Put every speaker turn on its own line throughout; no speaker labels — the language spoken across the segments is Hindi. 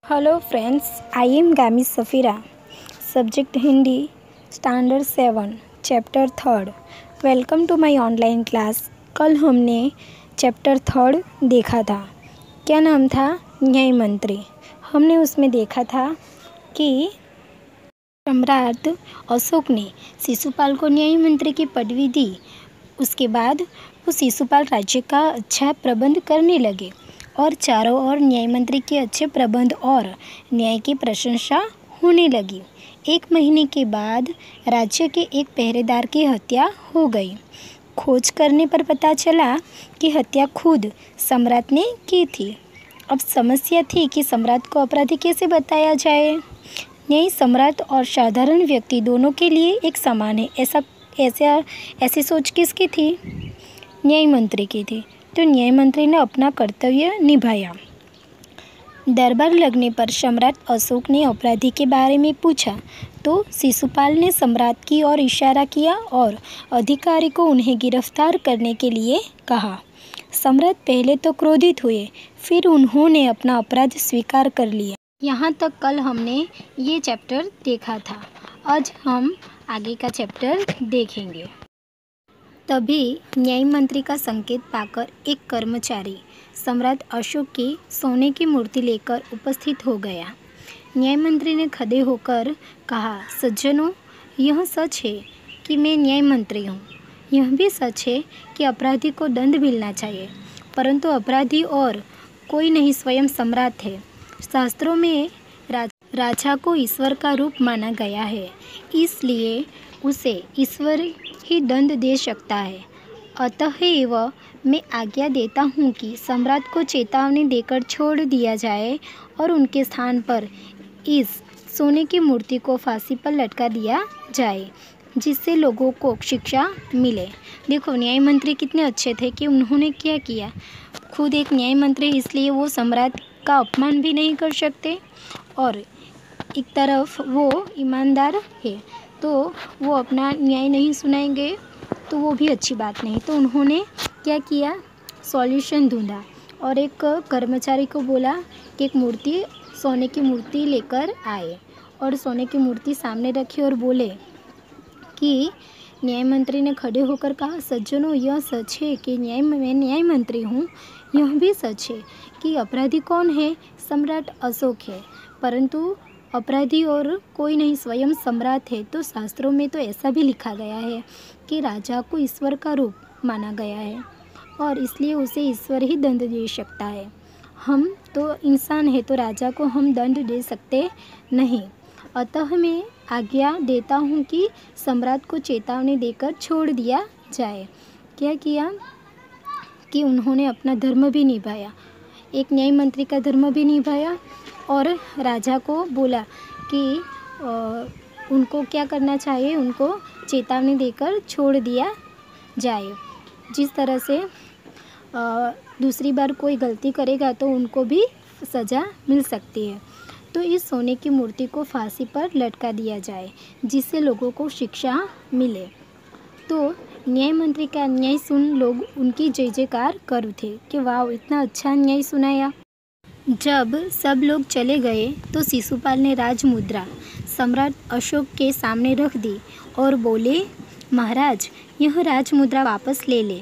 Hello friends, I am Gami Safira. Subject Hindi, Standard 7, Chapter 3rd. Welcome to my online class. कल हमने चैप्टर 3rd देखा था। क्या नाम था? न्याय मंत्री। हमने उसमें देखा था कि सम्राट अशोक ने शिशुपाल को न्याय मंत्री की पदवी दी। उसके बाद वो शिशुपाल राज्य का अच्छा प्रबंध करने लगे और चारों ओर न्याय मंत्री के अच्छे प्रबंध और न्याय की प्रशंसा होने लगी। 1 महीने के बाद राज्य के एक पहरेदार की हत्या हो गई। खोज करने पर पता चला कि हत्या खुद सम्राट ने की थी। अब समस्या थी कि सम्राट को अपराधी कैसे बताया जाए। न्याय सम्राट और साधारण व्यक्ति दोनों के लिए एक समान है, ऐसी सोच किसकी थी? न्याय मंत्री की थी। तो न्याय मंत्री ने अपना कर्तव्य निभाया। दरबार लगने पर सम्राट अशोक ने अपराधी के बारे में पूछा तो शिशुपाल ने सम्राट की ओर इशारा किया और अधिकारी को उन्हें गिरफ्तार करने के लिए कहा। सम्राट पहले तो क्रोधित हुए, फिर उन्होंने अपना अपराध स्वीकार कर लिया। यहाँ तक कल हमने ये चैप्टर देखा था। आज हम आगे का चैप्टर देखेंगे। तभी न्याय मंत्री का संकेत पाकर एक कर्मचारी सम्राट अशोक की सोने की मूर्ति लेकर उपस्थित हो गया। न्याय मंत्री ने खड़े होकर कहा, सज्जनों, यह सच है कि मैं न्याय मंत्री हूँ। यह भी सच है कि अपराधी को दंड मिलना चाहिए, परंतु अपराधी और कोई नहीं, स्वयं सम्राट है। शास्त्रों में राजा को ईश्वर का रूप माना गया है, इसलिए उसे ईश्वर ही दंड दे सकता है। अतएव मैं आज्ञा देता हूँ कि सम्राट को चेतावनी देकर छोड़ दिया जाए और उनके स्थान पर इस सोने की मूर्ति को फांसी पर लटका दिया जाए, जिससे लोगों को शिक्षा मिले। देखो, न्याय मंत्री कितने अच्छे थे कि उन्होंने क्या किया। खुद एक न्याय मंत्री, इसलिए वो सम्राट का अपमान भी नहीं कर सकते और एक तरफ वो ईमानदार है, तो वो अपना न्याय नहीं सुनाएंगे तो वो भी अच्छी बात नहीं। तो उन्होंने क्या किया, सॉल्यूशन ढूंढा और एक कर्मचारी को बोला कि एक मूर्ति, सोने की मूर्ति लेकर आए और सोने की मूर्ति सामने रखी और बोले कि न्याय मंत्री ने खड़े होकर कहा, सज्जनों, यह सच है कि मैं न्याय मंत्री हूँ। यह भी सच है कि अपराधी कौन है? सम्राट अशोक है, परंतु अपराधी और कोई नहीं, स्वयं सम्राट है। तो शास्त्रों में तो ऐसा भी लिखा गया है कि राजा को ईश्वर का रूप माना गया है और इसलिए उसे ईश्वर ही दंड दे सकता है। हम तो इंसान है, तो राजा को हम दंड दे सकते नहीं। अतः मैं आज्ञा देता हूँ कि सम्राट को चेतावनी देकर छोड़ दिया जाए। क्या किया कि उन्होंने अपना धर्म भी निभाया, एक न्याय मंत्री का धर्म भी निभाया और राजा को बोला कि उनको क्या करना चाहिए, उनको चेतावनी देकर छोड़ दिया जाए। जिस तरह से दूसरी बार कोई गलती करेगा तो उनको भी सज़ा मिल सकती है। तो इस सोने की मूर्ति को फांसी पर लटका दिया जाए, जिससे लोगों को शिक्षा मिले। तो न्याय मंत्री का न्याय सुन लोग उनकी जय जयकार कर थे कि वाह, इतना अच्छा न्याय सुनाया। जब सब लोग चले गए तो शिशुपाल ने राजमुद्रा सम्राट अशोक के सामने रख दी और बोले, महाराज, यह राजमुद्रा वापस ले ले,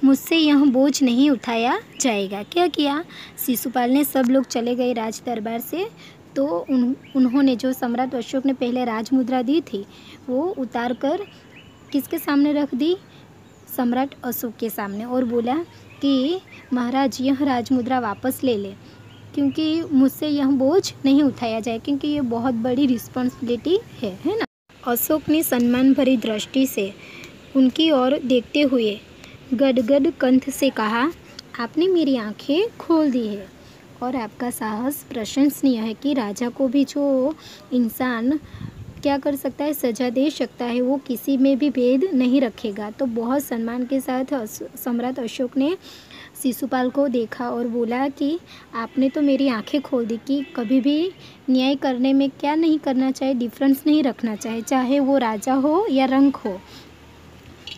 मुझसे यह बोझ नहीं उठाया जाएगा। क्या किया, शिशुपाल ने, सब लोग चले गए राज दरबार से, तो उन्होंने जो सम्राट अशोक ने पहले राजमुद्रा दी थी वो उतार कर किसके सामने रख दी? सम्राट अशोक के सामने, और बोला कि महाराज, यह राजमुद्रा वापस ले ले, क्योंकि मुझसे यह बोझ नहीं उठाया जाए, क्योंकि ये बहुत बड़ी रिस्पॉन्सिबिलिटी है ना। अशोक ने सम्मान भरी दृष्टि से उनकी ओर देखते हुए गदगद कंठ से कहा, आपने मेरी आंखें खोल दी है और आपका साहस प्रशंसनीय है कि राजा को भी जो इंसान क्या कर सकता है, सजा दे सकता है, वो किसी में भी भेद नहीं रखेगा। तो बहुत सम्मान के साथ सम्राट अशोक ने शिशुपाल को देखा और बोला कि आपने तो मेरी आंखें खोल दी कि कभी भी न्याय करने में क्या नहीं करना चाहिए, डिफरेंस नहीं रखना चाहिए, चाहे वो राजा हो या रंक हो।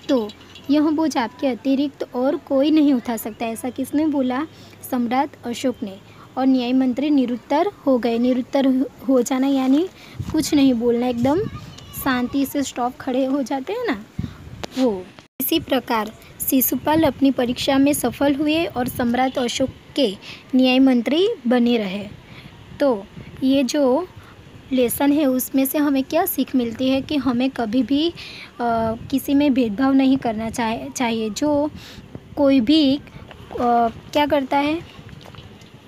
तो यह बोझ आपके अतिरिक्त और कोई नहीं उठा सकता। ऐसा किसने बोला? सम्राट अशोक ने। और न्याय मंत्री निरुत्तर हो गए। निरुत्तर हो जाना यानी कुछ नहीं बोलना, एकदम शांति से स्टॉप खड़े हो जाते हैं ना, वो। इसी प्रकार शिशुपाल अपनी परीक्षा में सफल हुए और सम्राट अशोक के न्याय मंत्री बने रहे। तो ये जो लेसन है उसमें से हमें क्या सीख मिलती है कि हमें कभी भी किसी में भेदभाव नहीं करना चाहिए। जो कोई भी क्या करता है,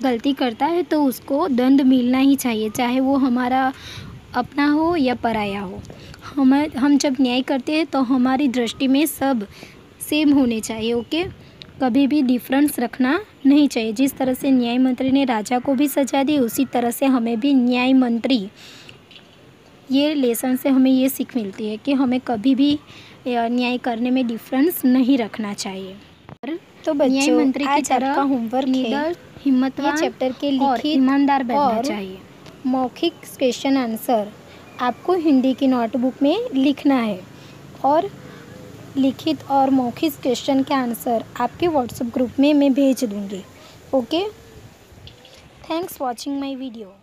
गलती करता है, तो उसको दंड मिलना ही चाहिए, चाहे वो हमारा अपना हो या पराया हो। हम जब न्याय करते हैं तो हमारी दृष्टि में सब सेम होने चाहिए, ओके। कभी भी डिफरेंस रखना नहीं चाहिए। जिस तरह से न्याय मंत्री ने राजा को भी सजा दी, उसी तरह से हमें भी न्याय मंत्री, ये लेसन से हमें ये सीख मिलती है कि हमें कभी भी न्याय करने में डिफरेंस नहीं रखना चाहिए। तो न्याय मंत्री की तरह का होमवर्क है, हिम्मतवान चैप्टर के लिखित ईमानदार बनना चाहिए। मौखिक क्वेश्चन आंसर आपको हिंदी की नोटबुक में लिखना है और लिखित और मौखिक क्वेश्चन के आंसर आपके व्हाट्सएप ग्रुप में मैं भेज दूँगी, okay. Thanks watching my video.